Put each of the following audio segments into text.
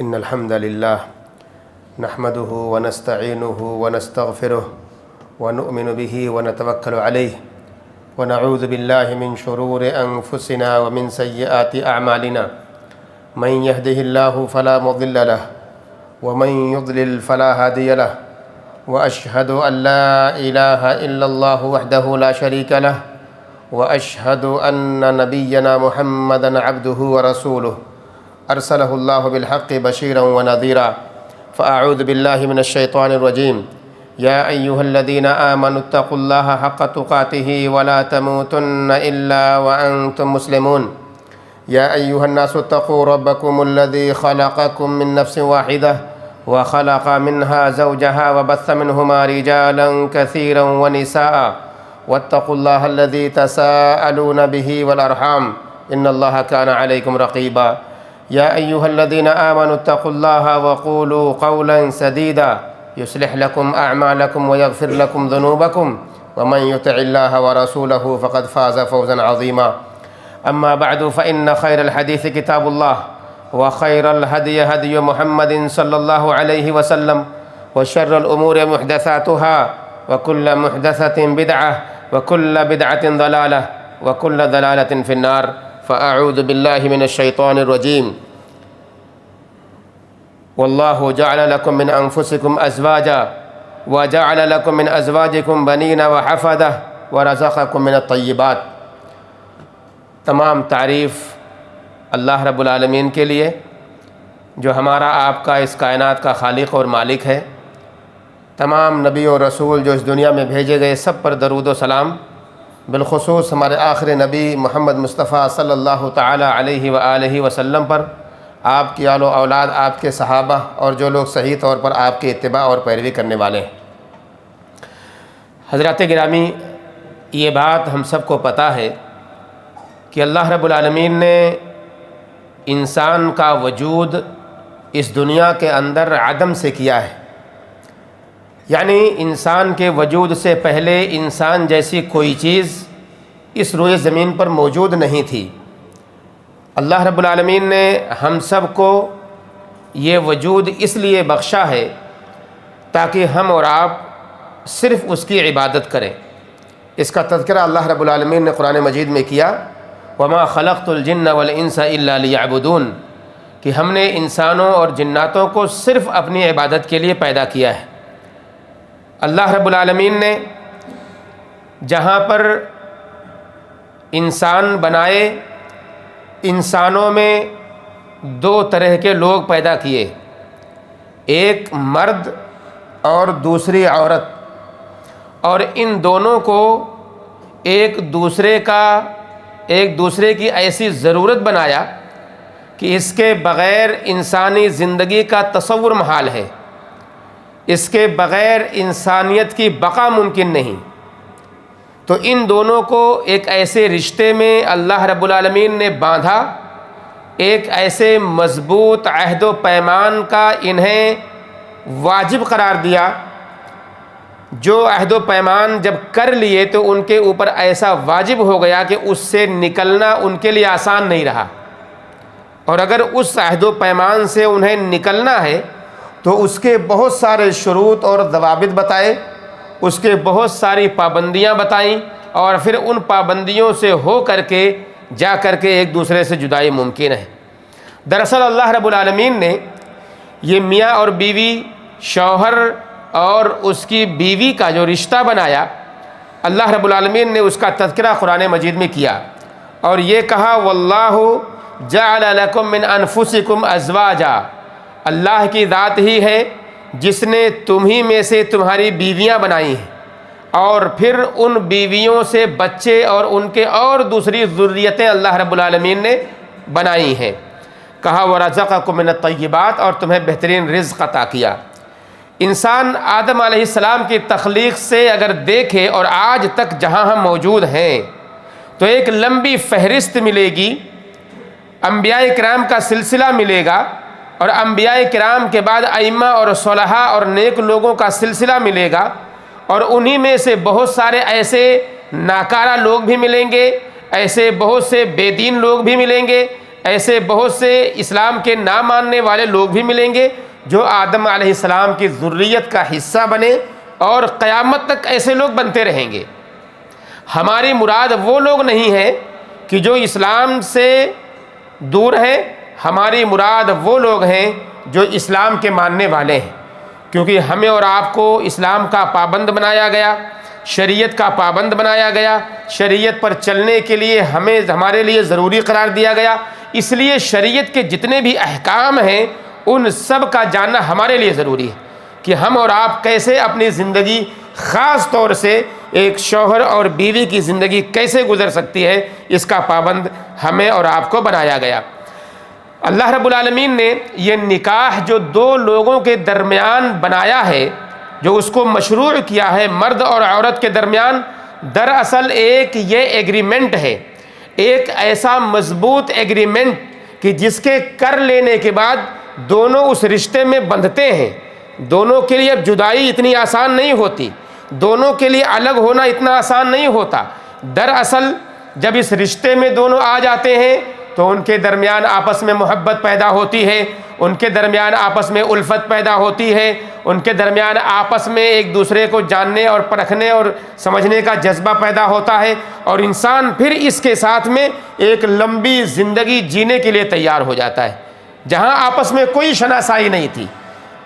إن الحمد لله نحمده ونستعينه ونستغفره ونؤمن به ونتوكل عليه ونعوذ بالله من شرور أنفسنا ومن سيئات أعمالنا من يهده الله فلا مضل له ومن يضلل فلا هادي له وأشهد أن لا إله إلا الله وحده لا شريك له وأشهد أن نبينا محمدًا عبده ورسوله أرسله الله بالحق بشيرا ونذيرا فأعوذ بالله من الشيطان الرجيم يا أيها الذين آمنوا اتقوا الله حق تقاته ولا تموتن إلا وأنتم مسلمون يا أيها الناس اتقوا ربكم الذي خلقكم من نفس واحدة وخلق منها زوجها وبث منهما رجالا كثيرا ونساء واتقوا الله الذي تساءلون به والأرحام إن الله كان عليكم رقيبا يا أيها الذين آمنوا اتقوا الله وقولوا قولا سديدا يصلح لكم أعمالكم ويغفر لكم ذنوبكم ومن يطع الله ورسوله فقد فاز فوزا عظيما أما بعد فإن خير الحديث كتاب الله وخير الهدي هدي محمد صلى الله عليه وسلم وشر الأمور محدثاتها وكل محدثة بدعة وكل بدعة ضلالة وكل ضلالة في النار فأعوذ بالله من الشيطان الرجيم والله جعل لكم من أنفسكم أزواجا وجعل لكم من أزواجكم بنين وحفدة ورزقكم من الطيبات۔ تمام تعریف اللہ رب العالمین کے لیے جو ہمارا آپ کا اس کائنات کا خالق اور مالک ہے۔ تمام نبی اور رسول جو اس دنیا میں بھیجے گئے سب پر درود و سلام، بالخصوص ہمارے آخر نبی محمد مصطفیٰ صلی اللہ تعالی علیہ وآلہ وسلم پر، آپ کی آل و اولاد، آپ کے صحابہ اور جو لوگ صحیح طور پر آپ کے اتباع اور پیروی کرنے والے ہیں۔ حضرات گرامی، یہ بات ہم سب کو پتہ ہے کہ اللہ رب العالمین نے انسان کا وجود اس دنیا کے اندر عدم سے کیا ہے، یعنی انسان کے وجود سے پہلے انسان جیسی کوئی چیز اس روئے زمین پر موجود نہیں تھی۔ اللہ رب العالمین نے ہم سب کو یہ وجود اس لیے بخشا ہے تاکہ ہم اور آپ صرف اس کی عبادت کریں۔ اس کا تذکرہ اللہ رب العالمین نے قرآن مجید میں کیا، وَمَا خَلَقْتُ الْجِنَّ وَالْإِنسَ إِلَّا لِيَعْبُدُونَ، کہ ہم نے انسانوں اور جناتوں کو صرف اپنی عبادت کے لیے پیدا کیا ہے۔ اللہ رب العالمین نے جہاں پر انسان بنائے، انسانوں میں دو طرح کے لوگ پیدا کیے، ایک مرد اور دوسری عورت، اور ان دونوں کو ایک دوسرے کی ایسی ضرورت بنایا کہ اس کے بغیر انسانی زندگی کا تصور محال ہے، اس کے بغیر انسانیت کی بقا ممکن نہیں۔ تو ان دونوں کو ایک ایسے رشتے میں اللہ رب العالمین نے باندھا، ایک ایسے مضبوط عہد و پیمان کا انہیں واجب قرار دیا، جو عہد و پیمان جب کر لیے تو ان کے اوپر ایسا واجب ہو گیا کہ اس سے نکلنا ان کے لیے آسان نہیں رہا، اور اگر اس عہد و پیمان سے انہیں نکلنا ہے تو اس کے بہت سارے شروط اور ضوابط بتائے، اس کے بہت ساری پابندیاں بتائیں، اور پھر ان پابندیوں سے ہو کر کے جا کر کے ایک دوسرے سے جدائی ممکن ہے۔ دراصل اللہ رب العالمین نے یہ میاں اور بیوی، شوہر اور اس کی بیوی کا جو رشتہ بنایا، اللہ رب العالمین نے اس کا تذکرہ قرآن مجید میں کیا اور یہ کہا وَاللَّهُ جَعَلَ لَكُم مِّنْ أَنفُسِكُمْ أَزْوَاجًا، اللہ کی ذات ہی ہے جس نے تمہیں میں سے تمہاری بیویاں بنائی ہیں، اور پھر ان بیویوں سے بچے اور ان کے اور دوسری ذریتیں اللہ رب العالمین نے بنائی ہیں۔ کہا وَرَزَقَكُم مِّنَ الطَّيِّبَاتِ، اور تمہیں بہترین رزق عطا کیا۔ انسان آدم علیہ السلام کی تخلیق سے اگر دیکھے اور آج تک جہاں ہم موجود ہیں تو ایک لمبی فہرست ملے گی، انبیاء کرام کا سلسلہ ملے گا، اور انبیاء کرام کے بعد ائمہ اور صلحاء اور نیک لوگوں کا سلسلہ ملے گا، اور انہی میں سے بہت سارے ایسے ناکارہ لوگ بھی ملیں گے، ایسے بہت سے بے دین لوگ بھی ملیں گے، ایسے بہت سے اسلام کے نہ ماننے والے لوگ بھی ملیں گے جو آدم علیہ السلام کی ذریت کا حصہ بنے، اور قیامت تک ایسے لوگ بنتے رہیں گے۔ ہماری مراد وہ لوگ نہیں ہیں کہ جو اسلام سے دور ہیں، ہماری مراد وہ لوگ ہیں جو اسلام کے ماننے والے ہیں، کیونکہ ہمیں اور آپ کو اسلام کا پابند بنایا گیا، شریعت کا پابند بنایا گیا، شریعت پر چلنے کے لیے ہمارے لیے ضروری قرار دیا گیا۔ اس لیے شریعت کے جتنے بھی احکام ہیں ان سب کا جاننا ہمارے لیے ضروری ہے کہ ہم اور آپ کیسے اپنی زندگی، خاص طور سے ایک شوہر اور بیوی کی زندگی کیسے گزر سکتی ہے، اس کا پابند ہمیں اور آپ کو بنایا گیا۔ اللہ رب العالمین نے یہ نکاح جو دو لوگوں کے درمیان بنایا ہے، جو اس کو مشروع کیا ہے مرد اور عورت کے درمیان، دراصل ایک یہ ایگریمنٹ ہے، ایک ایسا مضبوط ایگریمنٹ کہ جس کے کر لینے کے بعد دونوں اس رشتے میں بندھتے ہیں۔ دونوں کے لیے اب جدائی اتنی آسان نہیں ہوتی، دونوں کے لیے الگ ہونا اتنا آسان نہیں ہوتا۔ دراصل جب اس رشتے میں دونوں آ جاتے ہیں تو ان کے درمیان آپس میں محبت پیدا ہوتی ہے، ان کے درمیان آپس میں الفت پیدا ہوتی ہے، ان کے درمیان آپس میں ایک دوسرے کو جاننے اور پرکھنے اور سمجھنے کا جذبہ پیدا ہوتا ہے، اور انسان پھر اس کے ساتھ میں ایک لمبی زندگی جینے کے لیے تیار ہو جاتا ہے۔ جہاں آپس میں کوئی شناسائی نہیں تھی،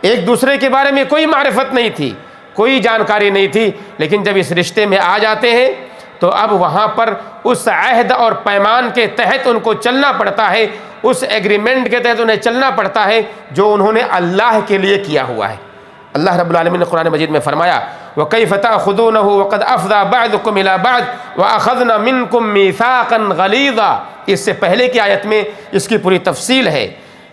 ایک دوسرے کے بارے میں کوئی معرفت نہیں تھی، کوئی جانکاری نہیں تھی، لیکن جب اس رشتے میں آ جاتے ہیں تو اب وہاں پر اس عہد اور پیمان کے تحت ان کو چلنا پڑتا ہے، اس ایگریمنٹ کے تحت انہیں چلنا پڑتا ہے جو انہوں نے اللہ کے لیے کیا ہوا ہے۔ اللہ رب العالمین نے قرآن مجید میں فرمایا وَكَيْفَ تَأْخُذُونَهُ وَقَدْ أَفْضَىٰ بَعْضُكُمْ إِلَىٰ بَعْضٍ وَأَخَذْنَا مِنْكُمْ مِيثَاقًا غَلِيظًا۔ اس سے پہلے کی آیت میں اس کی پوری تفصیل ہے۔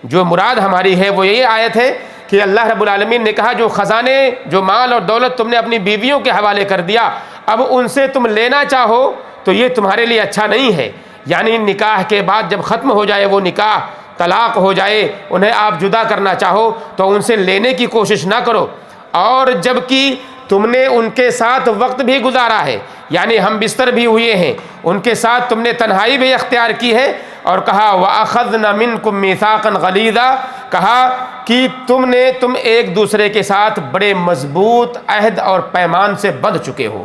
جو مراد ہماری ہے وہ یہ آیت ہے کہ اللہ رب العالمین نے کہا جو خزانے، جو مال اور دولت تم نے اپنی بیویوں کے حوالے کر دیا، اب ان سے تم لینا چاہو تو یہ تمہارے لیے اچھا نہیں ہے۔ یعنی نکاح کے بعد جب ختم ہو جائے وہ نکاح، طلاق ہو جائے، انہیں آپ جدا کرنا چاہو تو ان سے لینے کی کوشش نہ کرو، اور جب کہ تم نے ان کے ساتھ وقت بھی گزارا ہے، یعنی ہم بستر بھی ہوئے ہیں، ان کے ساتھ تم نے تنہائی بھی اختیار کی ہے، اور کہا وَأَخَذْنَا مِنْكُمْ مِيثَاقًا غَلِيظًا، کہا کہ تم ایک دوسرے کے ساتھ بڑے مضبوط عہد اور پیمان سے بندھ چکے ہو۔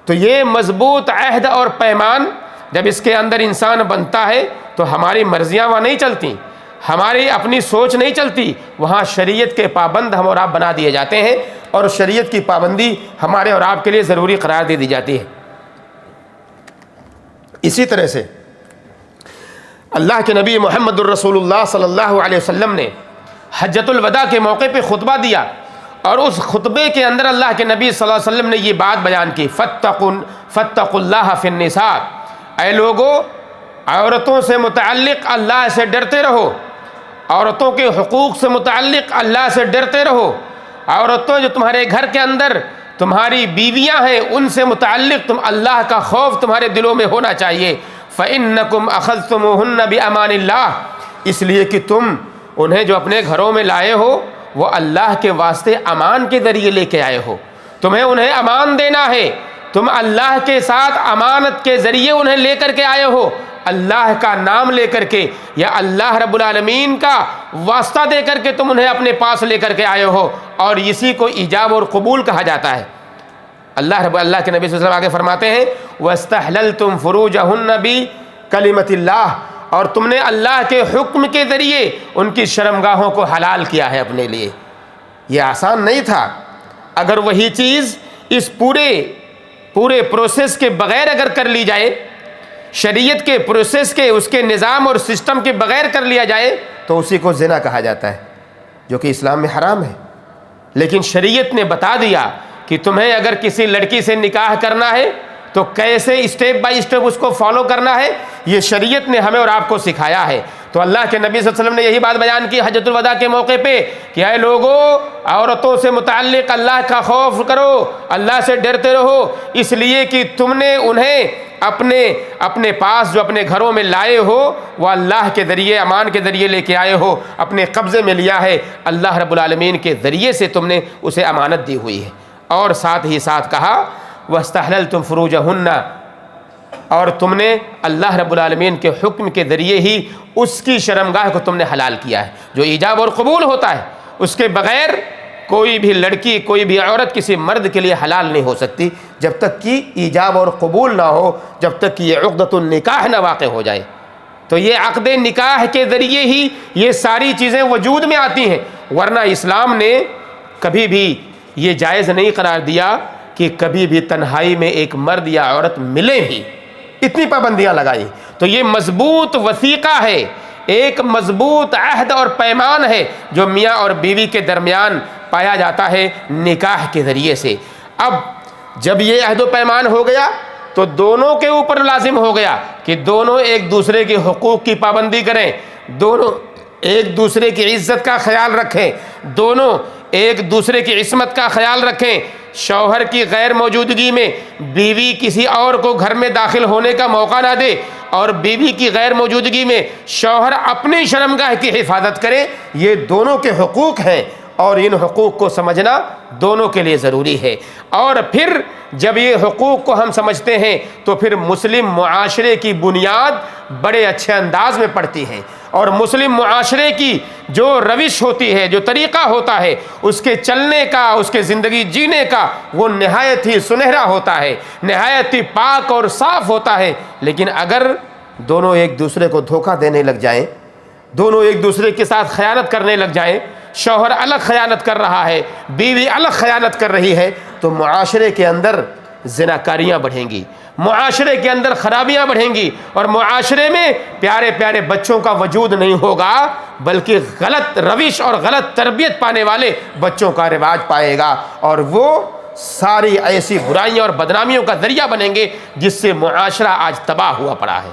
تو یہ مضبوط عہد اور پیمان جب اس کے اندر انسان بنتا ہے تو ہماری مرضیاں وہاں نہیں چلتی، ہماری اپنی سوچ نہیں چلتی، وہاں شریعت کے پابند ہم اور آپ بنا دیے جاتے ہیں، اور شریعت کی پابندی ہمارے اور آپ کے لیے ضروری قرار دے دی جاتی ہے۔ اسی طرح سے اللہ کے نبی محمد الرسول اللہ صلی اللہ علیہ وسلم نے حجۃ الوداع کے موقع پہ خطبہ دیا، اور اس خطبے کے اندر اللہ کے نبی صلی اللہ علیہ وسلم نے یہ بات بیان کی فاتقوا اللہ فی النساء، اے لوگو عورتوں سے متعلق اللہ سے ڈرتے رہو، عورتوں کے حقوق سے متعلق اللہ سے ڈرتے رہو، عورتوں جو تمہارے گھر کے اندر تمہاری بیویاں ہیں ان سے متعلق تم اللہ کا خوف تمہارے دلوں میں ہونا چاہیے۔ فَإِنَّكُمْ أَخَذْتُمُوهُنَّ بِأَمَانِ اللَّهِ، اس لیے کہ تم انہیں جو اپنے گھروں میں لائے ہو وہ اللہ کے واسطے امان کے ذریعے لے کے آئے ہو، تمہیں انہیں امان دینا ہے، تم اللہ کے ساتھ امانت کے ذریعے انہیں لے کر کے آئے ہو، اللہ کا نام لے کر کے یا اللہ رب العالمین کا واسطہ دے کر کے تم انہیں اپنے پاس لے کر کے آئے ہو، اور اسی کو ایجاب اور قبول کہا جاتا ہے۔ اللہ کے نبی صلی اللہ علیہ وسلم آگے فرماتے ہیں وَاسْتَحْلَلْتُمْ فُرُوجَهُنَّ بِكَلِمَةِ اللَّهِ، اور تم نے اللہ کے حکم کے ذریعے ان کی شرمگاہوں کو حلال کیا ہے اپنے لیے۔ یہ آسان نہیں تھا، اگر وہی چیز اس پورے پروسیس کے بغیر اگر کر لی جائے، شریعت کے پروسیس کے، اس کے نظام اور سسٹم کے بغیر کر لیا جائے تو اسی کو زنا کہا جاتا ہے، جو کہ اسلام میں حرام ہے۔ لیکن شریعت نے بتا دیا کہ تمہیں اگر کسی لڑکی سے نکاح کرنا ہے تو کیسے اسٹیپ بائی اسٹیپ اس کو فالو کرنا ہے، یہ شریعت نے ہمیں اور آپ کو سکھایا ہے۔ تو اللہ کے نبی صلی اللہ علیہ وسلم نے یہی بات بیان کی حجۃ الوداع کے موقع پہ کہ اے لوگو عورتوں سے متعلق اللہ کا خوف کرو، اللہ سے ڈرتے رہو، اس لیے کہ تم نے انہیں اپنے پاس جو اپنے گھروں میں لائے ہو وہ اللہ کے ذریعے، امان کے ذریعے لے کے آئے ہو، اپنے قبضے میں لیا ہے، اللہ رب العالمین کے ذریعے سے تم نے اسے امانت دی ہوئی ہے۔ اور ساتھ ہی ساتھ کہا وَاسْتَحْلَلْتُمْ فُرُوجَهُنَّ، اور تم نے اللہ رب العالمین کے حکم کے ذریعے ہی اس کی شرمگاہ کو تم نے حلال کیا ہے۔ جو ایجاب اور قبول ہوتا ہے اس کے بغیر کوئی بھی لڑکی، کوئی بھی عورت کسی مرد کے لیے حلال نہیں ہو سکتی جب تک کہ ایجاب اور قبول نہ ہو، جب تک کہ یہ عقدۃ النکاح نہ واقع ہو جائے۔ تو یہ عقد نکاح کے ذریعے ہی یہ ساری چیزیں وجود میں آتی ہیں، ورنہ اسلام نے کبھی بھی یہ جائز نہیں قرار دیا کہ کبھی بھی تنہائی میں ایک مرد یا عورت ملے بھی، اتنی پابندیاں لگائیں۔ تو یہ مضبوط وثیقہ ہے، ایک مضبوط عہد اور پیمان ہے جو میاں اور بیوی کے درمیان پایا جاتا ہے نکاح کے ذریعے سے۔ اب جب یہ عہد و پیمان ہو گیا تو دونوں کے اوپر لازم ہو گیا کہ دونوں ایک دوسرے کے حقوق کی پابندی کریں، دونوں ایک دوسرے کی عزت کا خیال رکھیں، دونوں ایک دوسرے کی عصمت کا خیال رکھیں۔ شوہر کی غیر موجودگی میں بیوی کسی اور کو گھر میں داخل ہونے کا موقع نہ دے، اور بیوی کی غیر موجودگی میں شوہر اپنی شرمگاہ کی حفاظت کرے۔ یہ دونوں کے حقوق ہیں اور ان حقوق کو سمجھنا دونوں کے لیے ضروری ہے۔ اور پھر جب یہ حقوق کو ہم سمجھتے ہیں تو پھر مسلم معاشرے کی بنیاد بڑے اچھے انداز میں پڑتی ہے، اور مسلم معاشرے کی جو روش ہوتی ہے، جو طریقہ ہوتا ہے اس کے چلنے کا، اس کے زندگی جینے کا، وہ نہایت ہی سنہرا ہوتا ہے، نہایت ہی پاک اور صاف ہوتا ہے۔ لیکن اگر دونوں ایک دوسرے کو دھوکہ دینے لگ جائیں، دونوں ایک دوسرے کے ساتھ خیانت کرنے لگ جائیں، شوہر الگ خیانت کر رہا ہے، بیوی الگ خیانت کر رہی ہے، تو معاشرے کے اندر زناکاریاں بڑھیں گی، معاشرے کے اندر خرابیاں بڑھیں گی، اور معاشرے میں پیارے پیارے بچوں کا وجود نہیں ہوگا، بلکہ غلط روش اور غلط تربیت پانے والے بچوں کا رواج پائے گا، اور وہ ساری ایسی برائیاں اور بدنامیوں کا ذریعہ بنیں گے جس سے معاشرہ آج تباہ ہوا پڑا ہے۔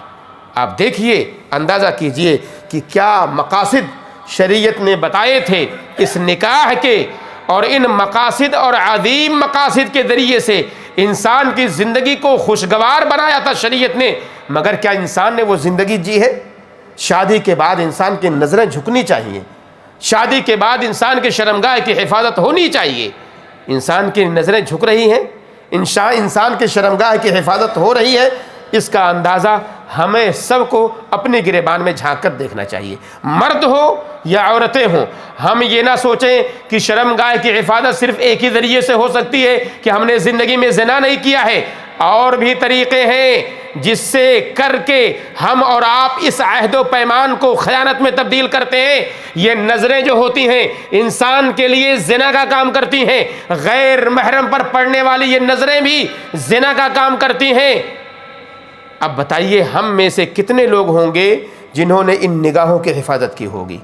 آپ دیکھیے، اندازہ کیجئے کہ کیا مقاصد شریعت نے بتائے تھے اس نکاح کے، اور ان مقاصد اور عظیم مقاصد کے ذریعے سے انسان کی زندگی کو خوشگوار بنایا تھا شریعت نے، مگر کیا انسان نے وہ زندگی جی ہے؟ شادی کے بعد انسان کی نظریں جھکنی چاہیے، شادی کے بعد انسان کی شرمگاہ کی حفاظت ہونی چاہیے۔ انسان کی نظریں جھک رہی ہیں، انسان کی شرمگاہ کی حفاظت ہو رہی ہے، اس کا اندازہ ہمیں سب کو اپنے گریبان میں جھانک کر دیکھنا چاہیے، مرد ہو یا عورتیں ہوں۔ ہم یہ نہ سوچیں کہ شرمگاہ کی حفاظت صرف ایک ہی ذریعے سے ہو سکتی ہے کہ ہم نے زندگی میں زنا نہیں کیا ہے، اور بھی طریقے ہیں جس سے کر کے ہم اور آپ اس عہد و پیمان کو خیانت میں تبدیل کرتے ہیں۔ یہ نظریں جو ہوتی ہیں انسان کے لیے زنا کا کام کرتی ہیں، غیر محرم پر پڑنے والی یہ نظریں بھی زنا کا کام کرتی ہیں۔ اب بتائیے ہم میں سے کتنے لوگ ہوں گے جنہوں نے ان نگاہوں کی حفاظت کی ہوگی،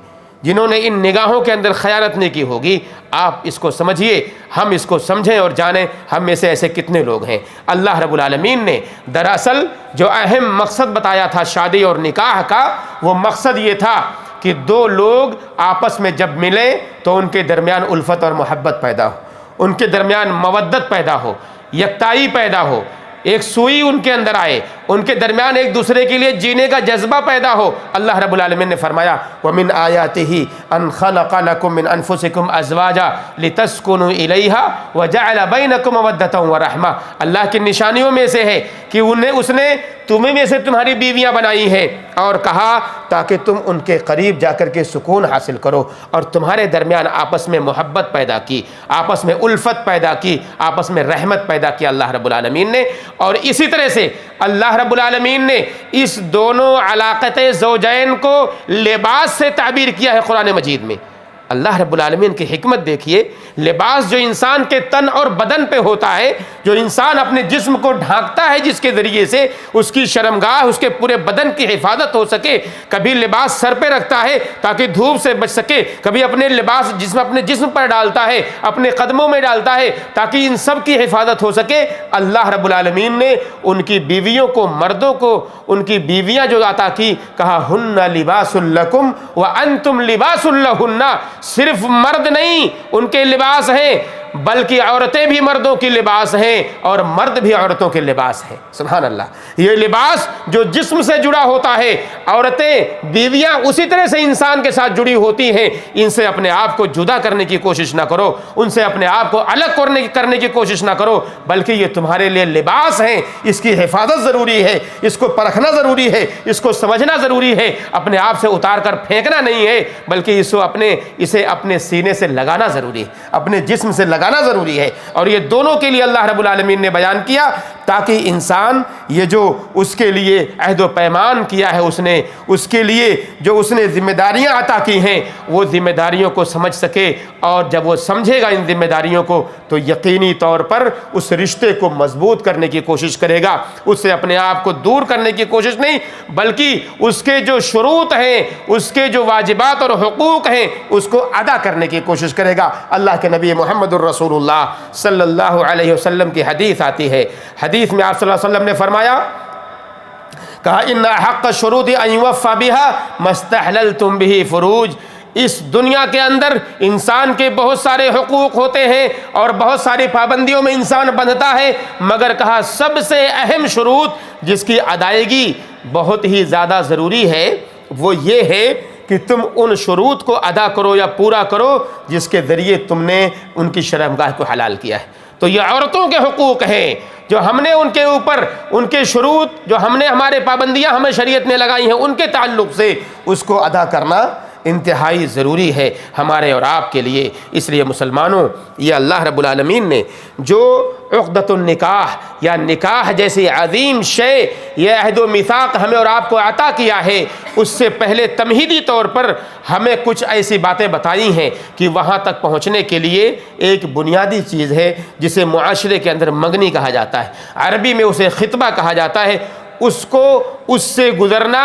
جنہوں نے ان نگاہوں کے اندر خیانت نہیں کی ہوگی؟ آپ اس کو سمجھیے، ہم اس کو سمجھیں اور جانیں ہم میں سے ایسے کتنے لوگ ہیں۔ اللہ رب العالمین نے دراصل جو اہم مقصد بتایا تھا شادی اور نکاح کا، وہ مقصد یہ تھا کہ دو لوگ آپس میں جب ملیں تو ان کے درمیان الفت اور محبت پیدا ہو، ان کے درمیان مودت پیدا ہو، یکتائی پیدا ہو، ایک سوئی ان کے اندر آئے، ان کے درمیان ایک دوسرے کے لیے جینے کا جذبہ پیدا ہو۔ اللہ رب العالمین نے فرمایا وَمِنْ آيَاتِهِ أَنْ خَلَقَ لَكُم مِّنْ أَنفُسِكُمْ أَزْوَاجًا لِتَسْكُنُوا إِلَيْهَا وَجَعَلَ بَيْنَكُمْ مَوَدَّةً وَرَحْمَةً۔ اللہ کی نشانیوں میں سے ہے کہ اس نے تمہیں میں سے تمہاری بیویاں بنائی ہیں، اور کہا تاکہ تم ان کے قریب جا کر کے سکون حاصل کرو، اور تمہارے درمیان آپس میں محبت پیدا کی، آپس میں الفت پیدا کی، آپس میں رحمت پیدا کی اللہ رب العالمین نے۔ اور اسی طرح سے اللہ رب العالمین نے اس دونوں علاقت زوجین کو لباس سے تعبیر کیا ہے قرآن مجید میں۔ اللہ رب العالمین کی حکمت دیکھیے، لباس جو انسان کے تن اور بدن پہ ہوتا ہے، جو انسان اپنے جسم کو ڈھانکتا ہے جس کے ذریعے سے اس کی شرمگاہ، اس کے پورے بدن کی حفاظت ہو سکے، کبھی لباس سر پہ رکھتا ہے تاکہ دھوپ سے بچ سکے، کبھی اپنے لباس اپنے جسم پر ڈالتا ہے، اپنے قدموں میں ڈالتا ہے تاکہ ان سب کی حفاظت ہو سکے۔ اللہ رب العالمین نے ان کی بیویوں کو، مردوں کو، ان کی بیویاں جو عطا کی، کہا ہن لباس لکم وانتم لباس لہن۔ صرف مرد نہیں ان کے لباس ہیں، بلکہ عورتیں بھی مردوں کی لباس ہیں اور مرد بھی عورتوں کے لباس ہیں۔ سبحان اللہ، یہ لباس جو جسم سے جڑا ہوتا ہے، عورتیں بیویاں اسی طرح سے انسان کے ساتھ جڑی ہوتی ہیں، ان سے اپنے آپ کو جدا کرنے کی کوشش نہ کرو، ان سے اپنے آپ کو الگ کرنے کی کوشش نہ کرو، بلکہ یہ تمہارے لیے لباس ہیں، اس کی حفاظت ضروری ہے، اس کو پرکھنا ضروری ہے، اس کو سمجھنا ضروری ہے، اپنے آپ سے اتار کر پھینکنا نہیں ہے، بلکہ اسے اپنے سینے سے لگانا ضروری ہے، اپنے جسم سے لگانا ضروری ہے۔ اور یہ دونوں کے لیے اللہ رب العالمین نے بیان کیا تاکہ انسان یہ جو اس کے لیے عہد و پیمان کیا ہے، اس کے لیے جو اس نے ذمہ داریاں عطا کی ہیں، وہ ذمہ داریوں کو سمجھ سکے، اور جب وہ سمجھے گا ان ذمہ داریوں کو تو یقینی طور پر اس رشتے کو مضبوط کرنے کی کوشش کرے گا، اس سے اپنے آپ کو دور کرنے کی کوشش نہیں، بلکہ اس کے جو شروط ہیں، اس کے جو واجبات اور حقوق ہیں، اس کو ادا کرنے کی کوشش کرے گا۔ اللہ کے نبی محمد الرسول اللہ صلی اللہ علیہ وسلم کی حدیث آتی ہے، حدیث میں آپ صلی اللہ علیہ وسلم نے فرمایا، کہا ان حق الشروط ان یوفى بها ما استحللتم به فروج۔ اس دنیا کے اندر انسان کے بہت سارے حقوق ہوتے ہیں اور بہت ساری پابندیوں میں انسان بندھتا ہے، مگر کہا سب سے اہم شروط جس کی ادائیگی بہت ہی زیادہ ضروری ہے وہ یہ ہے کہ تم ان شروط کو ادا کرو یا پورا کرو جس کے ذریعے تم نے ان کی شرمگاہ کو حلال کیا ہے۔ تو یہ عورتوں کے حقوق ہیں جو ہم نے ان کے اوپر، ان کے شروط جو ہم نے، ہمارے پابندیاں ہمیں شریعت نے لگائی ہیں، ان کے تعلق سے اس کو ادا کرنا انتہائی ضروری ہے ہمارے اور آپ کے لیے۔ اس لیے مسلمانوں، یہ اللہ رب العالمین نے جو عقدۃ النکاح یا نکاح جیسی عظیم شے، یہ عہد و میثاق ہمیں اور آپ کو عطا کیا ہے، اس سے پہلے تمہیدی طور پر ہمیں کچھ ایسی باتیں بتائی ہیں کہ وہاں تک پہنچنے کے لیے ایک بنیادی چیز ہے جسے معاشرے کے اندر منگنی کہا جاتا ہے، عربی میں اسے خطبہ کہا جاتا ہے۔ اس سے گزرنا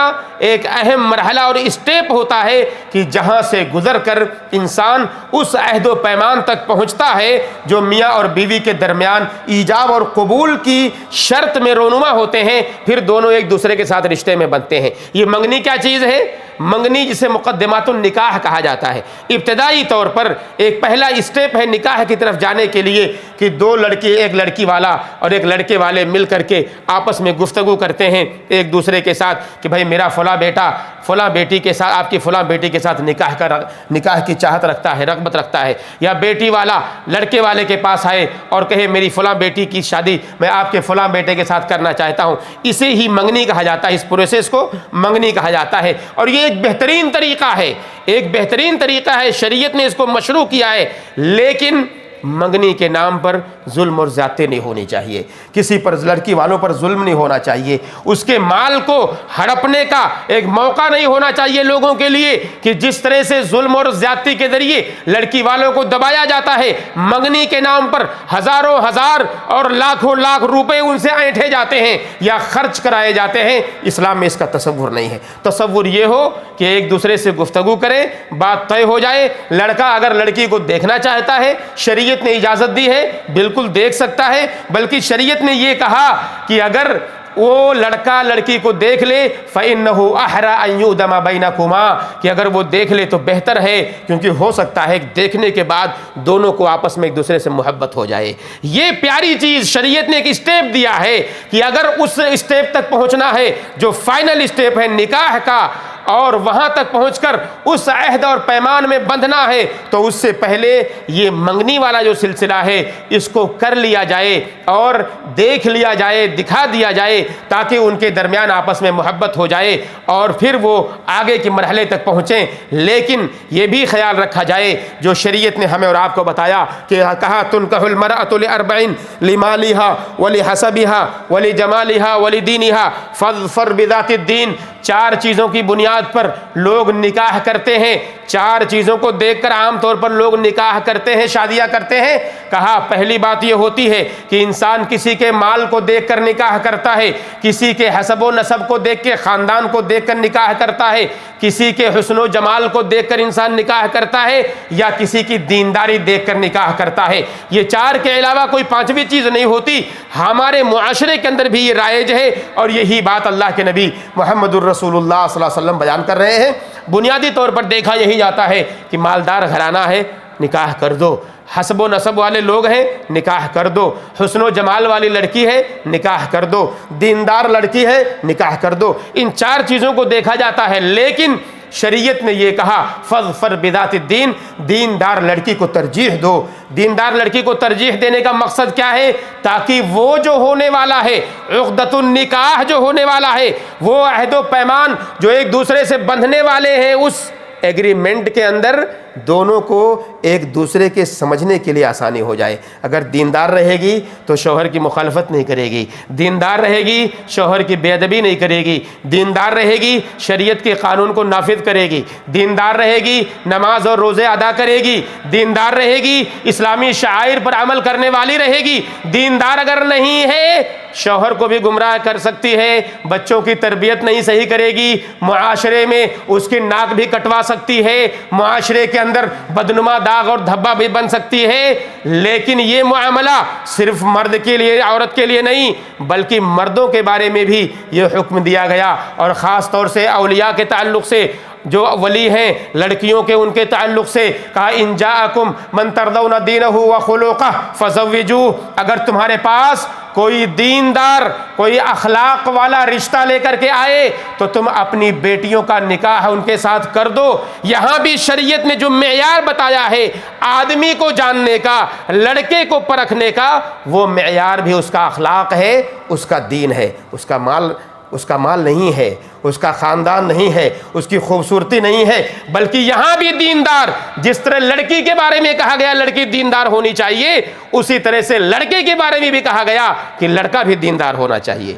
ایک اہم مرحلہ اور اسٹیپ ہوتا ہے کہ جہاں سے گزر کر انسان اس عہد و پیمان تک پہنچتا ہے جو میاں اور بیوی کے درمیان ایجاب اور قبول کی شرط میں رونما ہوتے ہیں، پھر دونوں ایک دوسرے کے ساتھ رشتے میں بنتے ہیں۔ یہ منگنی کیا چیز ہے؟ منگنی جسے مقدمات النکاح کہا جاتا ہے، ابتدائی طور پر ایک پہلا اسٹیپ ہے نکاح کی طرف جانے کے لیے کہ دو لڑکی، ایک لڑکی والا اور ایک لڑکے والے مل کر کے آپس میں گفتگو کرتے ہیں ایک دوسرے کے ساتھ کہ بھائی میرا فلاں بیٹا فلاں بیٹی کے ساتھ، آپ کی فلاں بیٹی کے ساتھ نکاح کی چاہت رکھتا ہے، رغبت رکھتا ہے، یا بیٹی والا لڑکے والے کے پاس آئے اور کہے میری فلاں بیٹی کی شادی میں آپ کے فلاں بیٹے کے ساتھ کرنا چاہتا ہوں، اسے ہی منگنی کہا جاتا ہے، اس پروسیس کو منگنی کہا جاتا ہے۔ اور یہ ایک بہترین طریقہ ہے، ایک بہترین طریقہ ہے، شریعت نے اس کو مشروع کیا ہے، لیکن منگنی کے نام پر ظلم اور زیادتی نہیں ہونی چاہیے، کسی پر، لڑکی والوں پر ظلم نہیں ہونا چاہیے، اس کے مال کو ہڑپنے کا ایک موقع نہیں ہونا چاہیے لوگوں کے لیے کہ جس طرح سے ظلم اور زیادتی کے ذریعے لڑکی والوں کو دبایا جاتا ہے، منگنی کے نام پر ہزاروں ہزار اور لاکھوں لاکھ روپے ان سے اینٹھے جاتے ہیں یا خرچ کرائے جاتے ہیں۔ اسلام میں اس کا تصور نہیں ہے۔ تصور یہ ہو کہ ایک دوسرے سے گفتگو کریں، بات طے ہو جائے، لڑکا اگر لڑکی کو دیکھنا چاہتا ہے، شریعت نے اجازت دی ہے، بالکل دیکھ سکتا ہے، بلکہ شریعت نے یہ کہا کہ اگر وہ لڑکا لڑکی کو دیکھ لے فَإِنَّهُ أَحْرَىٰ أَن يُؤْدَمَ بَيْنَكُمَا، کہ اگر وہ دیکھ لے تو بہتر ہے، کیونکہ ہو سکتا ہے دیکھنے کے بعد دونوں کو آپس میں ایک دوسرے سے محبت ہو جائے۔ یہ پیاری چیز شریعت نے ایک اسٹیپ دیا ہے کہ اگر اس اسٹیپ تک پہنچنا ہے جو فائنل اسٹیپ ہے نکاح کا، اور وہاں تک پہنچ کر اس عہد اور پیمان میں بندھنا ہے تو اس سے پہلے یہ منگنی والا جو سلسلہ ہے اس کو کر لیا جائے اور دیکھ لیا جائے، دکھا دیا جائے، تاکہ ان کے درمیان آپس میں محبت ہو جائے اور پھر وہ آگے کے مرحلے تک پہنچیں۔ لیکن یہ بھی خیال رکھا جائے جو شریعت نے ہمیں اور آپ کو بتایا کہ کہا تنکح المرأة لأربعین لمالها ولحسبها ولجمالها ولدینها فاظفر بذات الدین، چار چیزوں کی بنیاد پر لوگ نکاح کرتے ہیں، چار چیزوں کو دیکھ کر عام طور پر لوگ نکاح کرتے ہیں، شادیاں کرتے ہیں۔ کہا پہلی بات یہ ہوتی ہے کہ انسان کسی کے مال کو دیکھ کر نکاح کرتا ہے، کسی کے حسب و نسب کو دیکھ کے، خاندان کو دیکھ کر نکاح کرتا ہے، کسی کے حسن و جمال کو دیکھ کر انسان نکاح کرتا ہے، یا کسی کی دینداری دیکھ کر نکاح کرتا ہے۔ یہ چار کے علاوہ کوئی پانچویں چیز نہیں ہوتی۔ ہمارے معاشرے کے اندر بھی یہ رائج ہے اور یہی بات اللہ کے نبی محمد الرسول اللہ صلی اللہ علیہ وسلم بیان کر رہے ہیں۔ بنیادی طور پر دیکھا یہی جاتا ہے کہ مالدار گھرانہ ہے، نکاح کر دو، حسب و نسب والے لوگ ہیں نکاح کر دو، حسن و جمال والی لڑکی ہے نکاح کر دو، دیندار لڑکی ہے نکاح کر دو، ان 4 چیزوں کو دیکھا جاتا ہے۔ لیکن شریعت نے یہ کہا فاظفر بذات الدین، دیندار لڑکی کو ترجیح دو۔ دیندار لڑکی کو ترجیح دینے کا مقصد کیا ہے؟ تاکہ وہ جو ہونے والا ہے، عقدۃ النکاح جو ہونے والا ہے، وہ عہد و پیمان جو ایک دوسرے سے بندھنے والے ہیں، اس ایگریمنٹ کے اندر دونوں کو ایک دوسرے کے سمجھنے کے لیے آسانی ہو جائے۔ اگر دیندار رہے گی تو شوہر کی مخالفت نہیں کرے گی، دیندار رہے گی شوہر کی بے ادبی نہیں کرے گی، دیندار رہے گی شریعت کے قانون کو نافذ کرے گی، دیندار رہے گی نماز اور روزے ادا کرے گی، دیندار رہے گی اسلامی شعائر پر عمل کرنے والی رہے گی۔ دیندار اگر نہیں ہے شوہر کو بھی گمراہ کر سکتی ہے، بچوں کی تربیت نہیں صحیح کرے گی، معاشرے میں اس کی ناک بھی کٹوا سکتی ہے، معاشرے کے اندر بدنما داغ اور دھبا بھی بن سکتی ہے۔ لیکن یہ معاملہ صرف مرد کے لیے عورت کے لیے نہیں بلکہ مردوں کے بارے میں بھی یہ حکم دیا گیا، اور خاص طور سے اولیاء کے تعلق سے، جو ولی ہیں لڑکیوں کے، ان کے تعلق سے کہا ان جاءکم من ترضون دینہ وخلقہ فزوجوہ، اگر تمہارے پاس کوئی دیندار کوئی اخلاق والا رشتہ لے کر کے آئے تو تم اپنی بیٹیوں کا نکاح ان کے ساتھ کر دو۔ یہاں بھی شریعت نے جو معیار بتایا ہے آدمی کو جاننے کا، لڑکے کو پرکھنے کا، وہ معیار بھی اس کا اخلاق ہے، اس کا دین ہے، اس کا مال نہیں ہے، اس کا خاندان نہیں ہے، اس کی خوبصورتی نہیں ہے، بلکہ یہاں بھی دیندار، جس طرح لڑکی کے بارے میں کہا گیا لڑکی دیندار ہونی چاہیے، اسی طرح سے لڑکے کے بارے میں بھی کہا گیا کہ لڑکا بھی دیندار ہونا چاہیے۔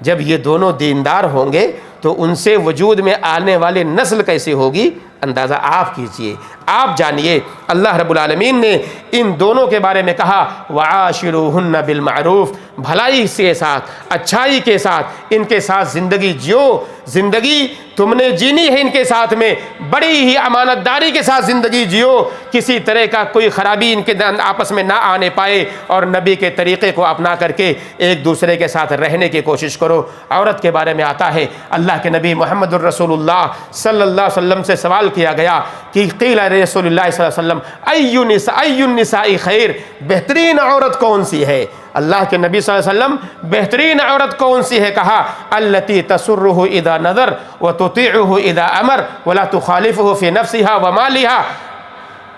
جب یہ دونوں دیندار ہوں گے تو ان سے وجود میں آنے والی نسل کیسی ہوگی اندازہ آپ کیجئے، آپ جانیے۔ اللہ رب العالمین نے ان دونوں کے بارے میں کہا وعاشروہن بالمعروف، بھلائی کے ساتھ، اچھائی کے ساتھ ان کے ساتھ زندگی جیو۔ زندگی تم نے جینی ہے ان کے ساتھ میں بڑی ہی امانت داری کے ساتھ زندگی جیو، کسی طرح کا کوئی خرابی ان کے آپس میں نہ آنے پائے، اور نبی کے طریقے کو اپنا کر کے ایک دوسرے کے ساتھ رہنے کی کوشش کرو۔ عورت کے بارے میں آتا ہے اللہ کے نبی محمد الرسول اللہ صلی اللہ علیہ وسلم سے سوال کیا گیا کہ قیل رسول اللہ صلی اللہ علیہ وسلم ای النساء خیر، بہترین عورت کون سی ہے؟ اللہ کے نبی صلی اللہ علیہ وسلم بہترین عورت کون سی ہے؟ کہا التی تسرہ اذا نظر وتطیعہ اذا امر ولا تخالفہ فی نفسہا ومالہا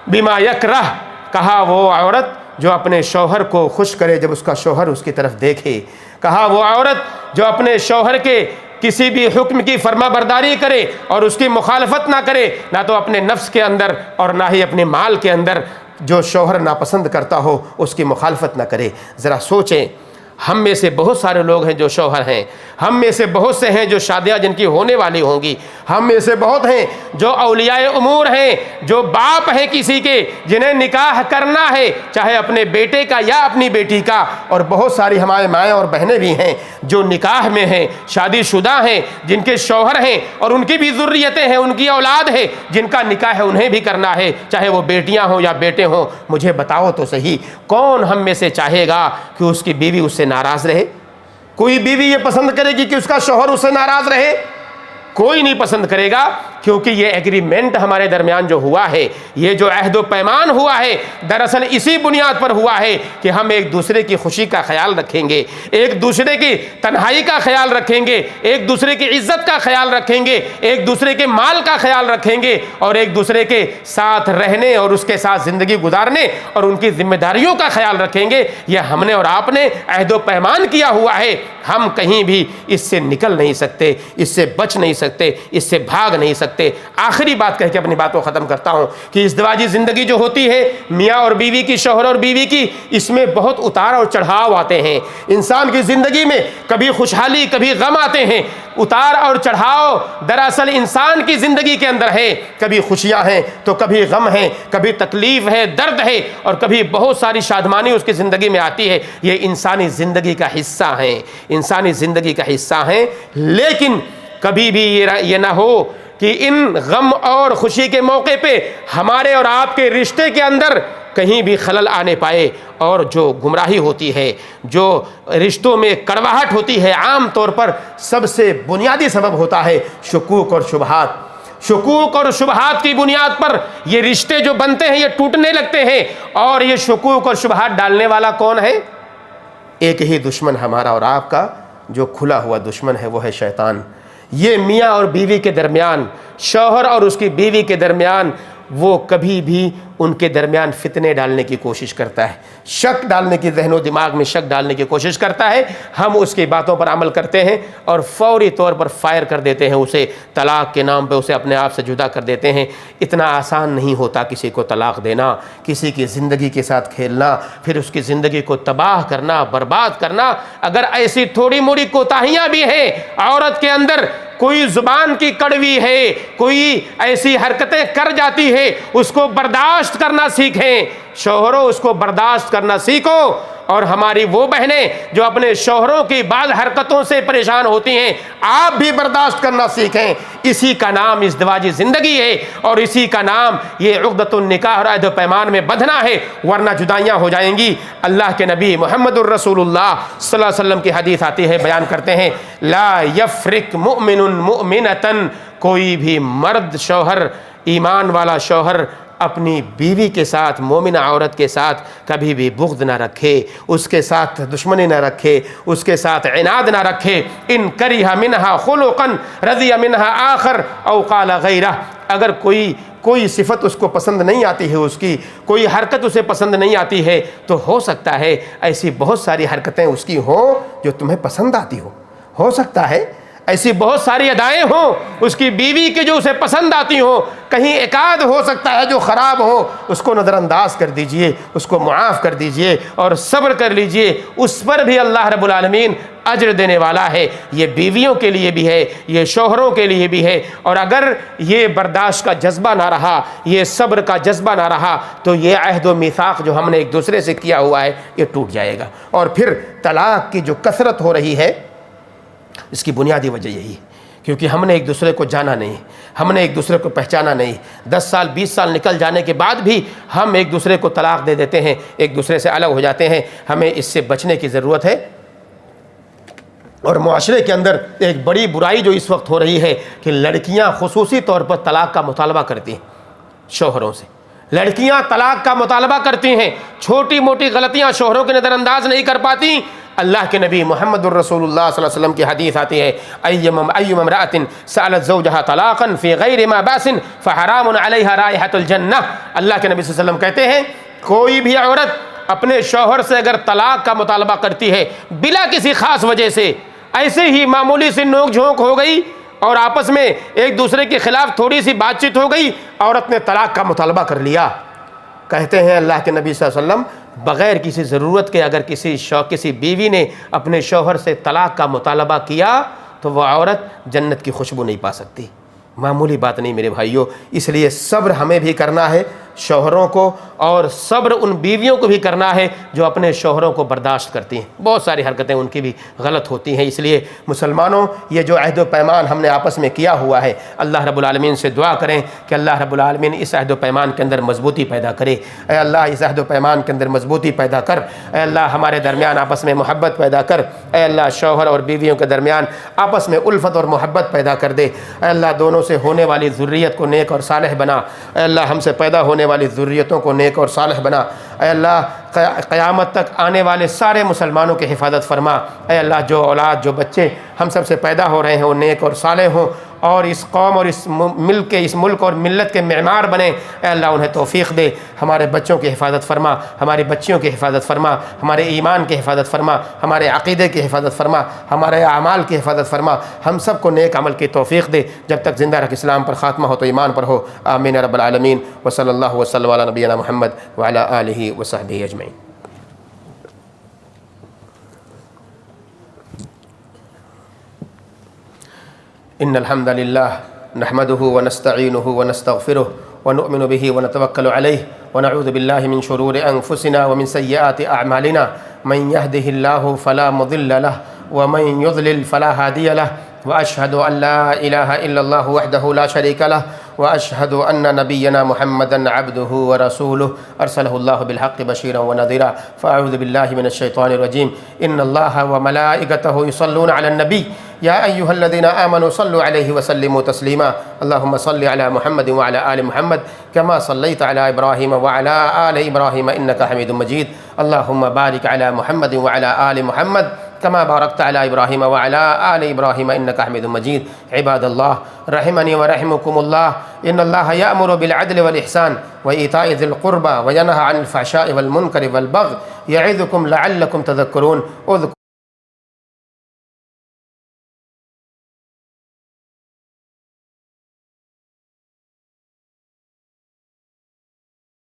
بما یکرہ، کہا وہ عورت جو اپنے شوہر کو خوش کرے جب اس کا شوہر اس کی طرف دیکھے، کہا وہ عورت جو اپنے شوہر کے کسی بھی حکم کی فرما برداری کرے اور اس کی مخالفت نہ کرے، نہ تو اپنے نفس کے اندر اور نہ ہی اپنے مال کے اندر، جو شوہر ناپسند کرتا ہو اس کی مخالفت نہ کرے۔ ذرا سوچیں، ہم میں سے بہت سارے لوگ ہیں جو شوہر ہیں، ہم میں سے بہت سے ہیں جو شادیاں جن کی ہونے والی ہوں گی، ہم میں سے بہت ہیں جو اولیاء امور ہیں، جو باپ ہیں کسی کے، جنہیں نکاح کرنا ہے چاہے اپنے بیٹے کا یا اپنی بیٹی کا، اور بہت ساری ہمارے مائیں اور بہنیں بھی ہیں جو نکاح میں ہیں، شادی شدہ ہیں، جن کے شوہر ہیں اور ان کی بھی ذریتیں ہیں، ان کی اولاد ہے، جن کا نکاح ہے انہیں بھی کرنا ہے، چاہے وہ بیٹیاں ہوں یا بیٹے ہوں۔ مجھے بتاؤ تو صحیح، کون ہم میں سے چاہے گا کہ اس کی بیوی اس سے ناراض رہے؟ کوئی بیوی یہ پسند کرے گی کہ اس کا شوہر اس سے ناراض رہے؟ کوئی نہیں پسند کرے گا، کیونکہ یہ ایگریمنٹ ہمارے درمیان جو ہوا ہے، یہ جو عہد و پیمان ہوا ہے، دراصل اسی بنیاد پر ہوا ہے کہ ہم ایک دوسرے کی خوشی کا خیال رکھیں گے، ایک دوسرے کی تنہائی کا خیال رکھیں گے، ایک دوسرے کی عزت کا خیال رکھیں گے، ایک دوسرے کے مال کا خیال رکھیں گے، اور ایک دوسرے کے ساتھ رہنے اور اس کے ساتھ زندگی گزارنے اور ان کی ذمہ داریوں کا خیال رکھیں گے۔ یہ ہم نے اور آپ نے عہد و پیمان کیا ہوا ہے، ہم کہیں بھی اس سے نکل نہیں سکتے، اس سے بچ نہیں سکتے، اس سے بھاگ نہیں سکتے۔ آخری بات کہہ کے اپنی بات کو ختم کرتا ہوں کہ ازدواجی زندگی جو ہوتی ہے میاں اور بیوی کی، شوہر اور بیوی کی، اس میں بہت اتار اور چڑھاؤ آتے ہیں۔ انسان کی زندگی میں کبھی خوشحالی کبھی غم آتے ہیں۔ اتار اور چڑھاؤ دراصل انسان کی زندگی کے اندر ہے، کبھی خوشیاں ہیں تو کبھی غم ہیں، کبھی تکلیف ہے، درد ہے، اور کبھی بہت ساری شادمانی اس کی زندگی میں آتی ہے۔ یہ انسانی زندگی کا حصہ ہیں، انسانی زندگی کا حصہ ہیں، لیکن کبھی بھی یہ نہ ہو کہ ان غم اور خوشی کے موقع پہ ہمارے اور آپ کے رشتے کے اندر کہیں بھی خلل آنے پائے، اور جو گمراہی ہوتی ہے، جو رشتوں میں کڑواہٹ ہوتی ہے، عام طور پر سب سے بنیادی سبب ہوتا ہے شکوک اور شبہات۔ شکوک اور شبہات کی بنیاد پر یہ رشتے جو بنتے ہیں یہ ٹوٹنے لگتے ہیں. اور یہ شکوک اور شبہات ڈالنے والا کون ہے؟ ایک ہی دشمن ہمارا اور آپ کا جو کھلا ہوا دشمن ہے وہ ہے شیطان. یہ میاں اور بیوی کے درمیان، شوہر اور اس کی بیوی کے درمیان، وہ کبھی بھی ان کے درمیان فتنے ڈالنے کی کوشش کرتا ہے، شک ڈالنے کی، ذہن و دماغ میں شک ڈالنے کی کوشش کرتا ہے. ہم اس کی باتوں پر عمل کرتے ہیں اور فوری طور پر فائر کر دیتے ہیں اسے، طلاق کے نام پہ اسے اپنے آپ سے جدا کر دیتے ہیں. اتنا آسان نہیں ہوتا کسی کو طلاق دینا، کسی کی زندگی کے ساتھ کھیلنا، پھر اس کی زندگی کو تباہ کرنا، برباد کرنا. اگر ایسی تھوڑی موڑی کوتاہیاں بھی ہیں عورت کے اندر، کوئی زبان کی کڑوی ہے، کوئی ایسی حرکتیں کر جاتی ہے، اس کو برداشت کرنا سیکھیں. شوہروں اس کو برداشت کرنا سیکھو. اور ہماری وہ بہنیں جو اپنے شوہروں کی بعض حرکتوں سے پریشان ہوتی ہیں، آپ بھی برداشت کرنا سیکھیں. اسی کا نام ازدواجی زندگی ہے، اور اسی کا نام یہ عقدۃ النکاح اور عہد و پیمان میں بندھنا ہے، ورنہ جدائیاں ہو جائیں گی. اللہ کے نبی محمد الرسول اللہ صلی اللہ علیہ وسلم کی حدیث آتی ہے، بیان کرتے ہیں، لا یفرق مؤمن مؤمنۃ، کوئی بھی مرد شوہر، ایمان والا شوہر اپنی بیوی کے ساتھ، مومنہ عورت کے ساتھ کبھی بھی بغض نہ رکھے، اس کے ساتھ دشمنی نہ رکھے، اس کے ساتھ عناد نہ رکھے. ان کرہ منہا خلقا رضی منہا آخر او قال غیرہ، اگر کوئی صفت اس کو پسند نہیں آتی ہے، اس کی کوئی حرکت اسے پسند نہیں آتی ہے، تو ہو سکتا ہے ایسی بہت ساری حرکتیں اس کی ہوں جو تمہیں پسند آتی ہو سکتا ہے ایسی بہت ساری ادائیں ہوں اس کی بیوی کے جو اسے پسند آتی ہوں، کہیں ایک آدھ ہو سکتا ہے جو خراب ہو، اس کو نظر انداز کر دیجئے، اس کو معاف کر دیجئے اور صبر کر لیجئے. اس پر بھی اللہ رب العالمین اجر دینے والا ہے. یہ بیویوں کے لیے بھی ہے، یہ شوہروں کے لیے بھی ہے. اور اگر یہ برداشت کا جذبہ نہ رہا، یہ صبر کا جذبہ نہ رہا، تو یہ عہد و میثاق جو ہم نے ایک دوسرے سے کیا ہوا ہے یہ ٹوٹ جائے گا. اور پھر طلاق کی جو کثرت ہو رہی ہے، اس کی بنیادی وجہ یہی ہے کیونکہ ہم نے ایک دوسرے کو جانا نہیں، ہم نے ایک دوسرے کو پہچانا نہیں. 10 سال 20 سال نکل جانے کے بعد بھی ہم ایک دوسرے کو طلاق دے دیتے ہیں، ایک دوسرے سے الگ ہو جاتے ہیں. ہمیں اس سے بچنے کی ضرورت ہے. اور معاشرے کے اندر ایک بڑی برائی جو اس وقت ہو رہی ہے کہ لڑکیاں خصوصی طور پر طلاق کا مطالبہ کرتی ہیں شوہروں سے. لڑکیاں طلاق کا مطالبہ کرتی ہیں، چھوٹی موٹی غلطیاں شوہروں کے نظر انداز نہیں کر پاتی. اللہ کے نبی محمد الرسول اللہ صلی اللہ علیہ وسلم کی حدیث آتی ہے، ایم امرأۃ سألت زوجها طلاقا فی غیر ما باس فحرام علیہا رائحۃ الجنہ. اللہ کے نبی صلی اللہ علیہ وسلم کہتے ہیں، کوئی بھی عورت اپنے شوہر سے اگر طلاق کا مطالبہ کرتی ہے بلا کسی خاص وجہ سے، ایسے ہی معمولی سی نوک جھونک ہو گئی اور آپس میں ایک دوسرے کے خلاف تھوڑی سی بات چیت ہو گئی، عورت نے طلاق کا مطالبہ کر لیا، کہتے ہیں اللہ کے نبی صلی اللہ علیہ وسلم بغیر کسی ضرورت کے اگر کسی بیوی نے اپنے شوہر سے طلاق کا مطالبہ کیا تو وہ عورت جنت کی خوشبو نہیں پا سکتی. معمولی بات نہیں میرے بھائیوں. اس لیے صبر ہمیں بھی کرنا ہے شوہروں کو، اور صبر ان بیویوں کو بھی کرنا ہے جو اپنے شوہروں کو برداشت کرتی ہیں. بہت ساری حرکتیں ان کی بھی غلط ہوتی ہیں. اس لیے مسلمانوں، یہ جو عہد و پیمان ہم نے آپس میں کیا ہوا ہے، اللہ رب العالمین سے دعا کریں کہ اللہ رب العالمین اس عہد و پیمان کے اندر مضبوطی پیدا کرے. اے اللہ اس عہد و پیمان کے اندر مضبوطی پیدا کر. اے اللہ ہمارے درمیان آپس میں محبت پیدا کر. اے اللہ شوہر اور بیویوں کے درمیان آپس میں الفت اور محبت پیدا کر دے. اے اللہ دونوں سے ہونے والی ذریت کو نیک اور صالح بنا. اے اللہ ہم سے پیدا ہونے والی ذریتوں کو نیک اور صالح بنا. اے اللہ قیامت تک آنے والے سارے مسلمانوں کی حفاظت فرما. اے اللہ جو اولاد، جو بچے ہم سب سے پیدا ہو رہے ہیں وہ نیک اور صالح ہوں اور اس قوم اور اس ملک اور ملت کے معمار بنے. اے اللہ انہیں توفیق دے. ہمارے بچوں کی حفاظت فرما، ہماری بچیوں کی حفاظت فرما، ہمارے ایمان کی حفاظت فرما، ہمارے عقیدے کی حفاظت فرما، ہمارے اعمال کی حفاظت فرما. ہم سب کو نیک عمل کی توفیق دے. جب تک زندہ رکھ اسلام پر خاتمہ ہو تو ایمان پر ہو. آمین رب العالمین. وصلی اللہ وسلم علی نبینا محمد وعلی آلہ وصحبہ اجمعین. ان الحمد للہ نحمده ونستعینه ونستغفره ونؤمن به ونتوکل علیہ ونعوذ باللہ من شرور انفسنا ومن سیئات اعمالنا من يهده الله فلا مضل له ومن يضلل فلا هادي له واشهد ان لا اله الا الله وحده لا شريك له واشهد ان نبينا محمدا عبده ورسوله ارسله الله بالحق بشيرا ونذيرا. فاعوذ بالله من الشيطان الرجيم. ان الله وملائكته يصلون على النبي یا ایہا الذین آمنوا صلوا علیہ وسلموا تسلیما اللہم صل علی محمد وعلی آل محمد کما صلیت علی ابراہیم وعلی آل ابراہیم انکا حمید مجید اللہم بارک علی محمد وعلی آل محمد كما باركت على إبراهيم وعلى آل إبراهيم إنك حميد مجيد. عباد الله رحمني ورحمكم الله، إن الله يأمر بالعدل والإحسان وإيتاء ذي القربى وينهى عن الفحشاء والمنكر والبغي يعظكم لعلكم تذكرون.